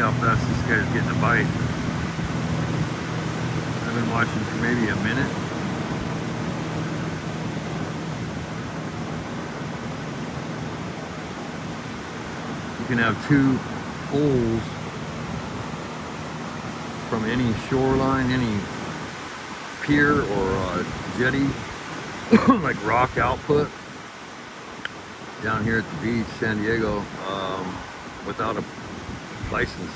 how fast this guy's getting a bite. I've been watching for maybe a minute. You can have 2 poles from any shoreline, any pier or jetty, like rock output down here at the beach, San Diego, without a license.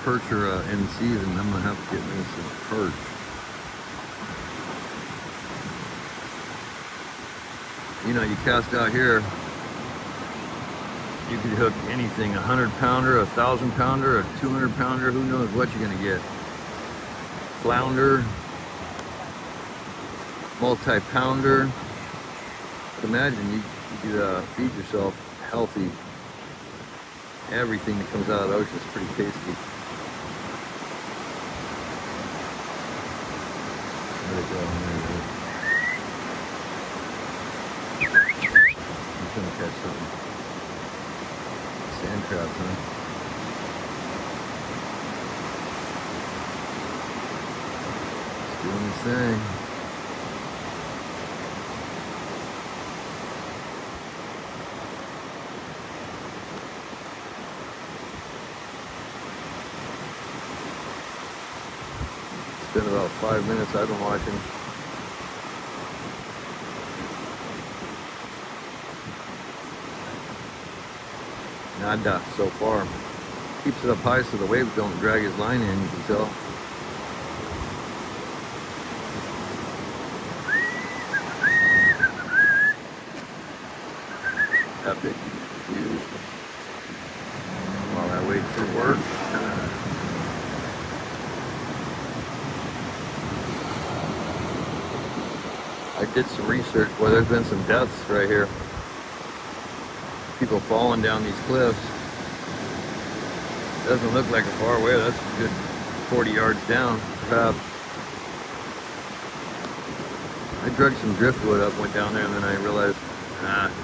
Perch or NC, then I'm gonna have to get me some perch. You know, you cast out here, you could hook anything, 100-pounder, 1,000-pounder, a 200-pounder, who knows what you're gonna get. Flounder, multi-pounder. Imagine you could feed yourself healthy. Everything that comes out of the ocean is pretty tasty. Let it go. I'm gonna catch something. Sand crabs, huh? It's doing its thing. It's been about 5 minutes I've been watching. Nada so far. Keeps it up high so the waves don't drag his line in, you can tell. Epic. Huge. While I wait for work. I did some research. Boy, there's been some deaths right here. People falling down these cliffs. Doesn't look like a far away. That's a good 40 yards down, perhaps. I drug some driftwood up, went down there, and then I realized,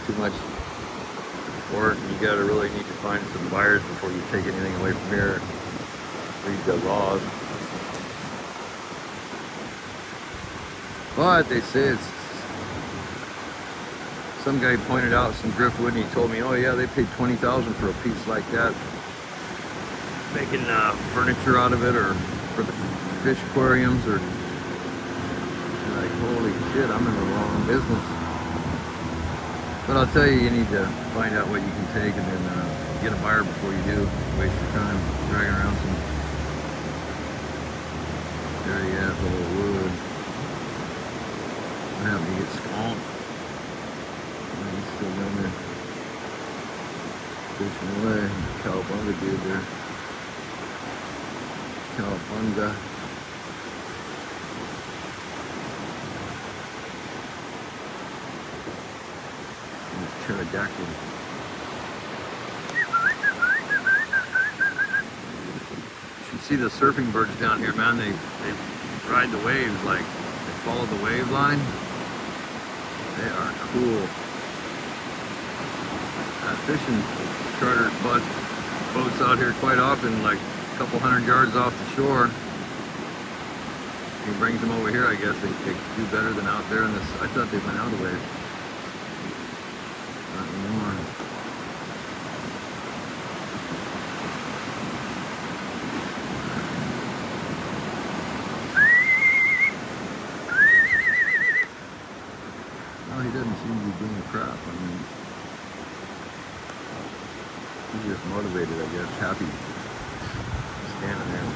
too much work. You gotta really need to find some buyers before you take anything away from here. Read the laws. But they say it's, some guy pointed out some driftwood and he told me, oh yeah, they paid $20,000 for a piece like that. Making furniture out of it, or for the fish aquariums, or like, holy shit, I'm in the wrong business. But I'll tell you, you need to find out what you can take and then get a buyer before you do. Waste your time dragging around some dirty ass old wood. What happened? You get skunked. He's still down there fishing away. Cowabunga dude there. Cowabunga. Pterodactyl. You should see the surfing birds down here, man. They ride the waves, like they follow the wave line. They are cool. Fishing charter boats out here quite often, like a couple 100 yards off the shore. He brings them over here. I guess they do better than out there in this. I thought they went out of the way. Not anymore. No, he doesn't seem to be doing the crap. I mean, he's just motivated, I guess, happy, standing there.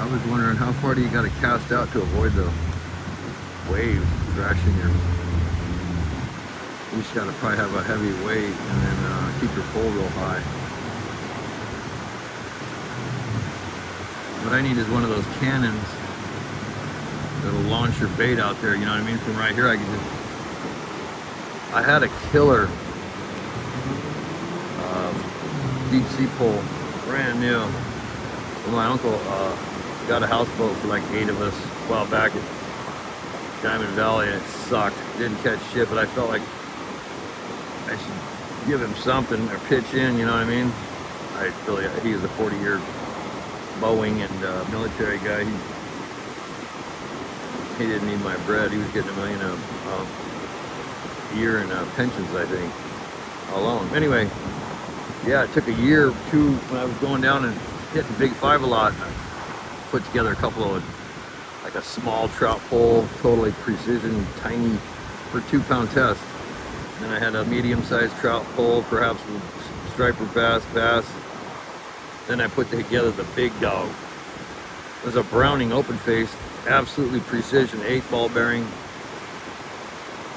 I was wondering, how far do you got to cast out to avoid the waves thrashing your? You just got to probably have a heavy weight and then keep your pole real high. What I need is one of those cannons that'll launch your bait out there. You know what I mean? From right here, I can just. I had a killer deep sea pole, brand new. Well, my uncle got a houseboat for like 8 of us a while back at Diamond Valley, and it sucked. Didn't catch shit, but I felt like I should give him something or pitch in, you know what I mean? He was a 40-year Boeing and military guy. He didn't need my bread. He was getting $1 million a year in pensions, I think, alone. Anyway, yeah, it took a year or two when I was going down and hitting Big Five a lot. I put together a couple of, like a small trout pole, totally precision, tiny, for 2-pound test. Then I had a medium-sized trout pole, perhaps with striper bass. Then I put together the big dog. It was a Browning open-faced, absolutely precision 8-ball bearing.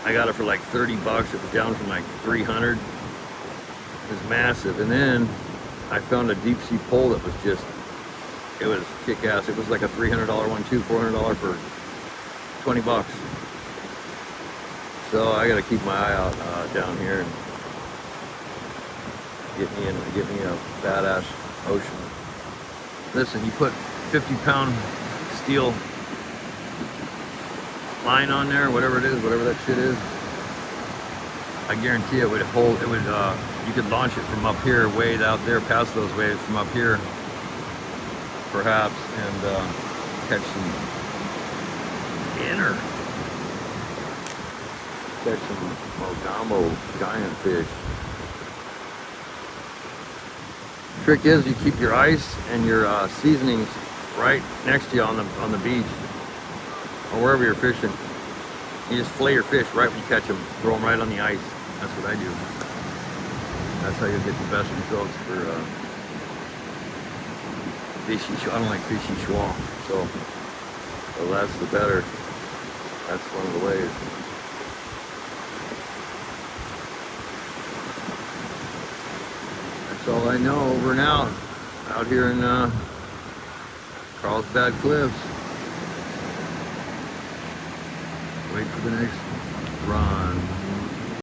I got it for like 30 bucks. It was down from like 300. It was massive. And then I found a deep sea pole that was just, it was kick-ass. It was like a $300 one too, $400 for 20 bucks. So I got to keep my eye out down here and get me a badass ocean. Listen, you put 50-pound steel line on there, whatever it is, whatever that shit is, I guarantee it would hold. It would. You could launch it from up here, way out there, past those waves, from up here, perhaps, and catch some Mogamo giant fish. Trick is you keep your ice and your seasonings right next to you on the beach or wherever you're fishing. You just fillet your fish right when you catch them, throw them right on the ice. That's what I do. That's how you get the best results for fishy. I don't like fishy schwa, so the less the better. That's one of the ways. That's all I know over and out here in Carlsbad Cliffs. Wait for the next run.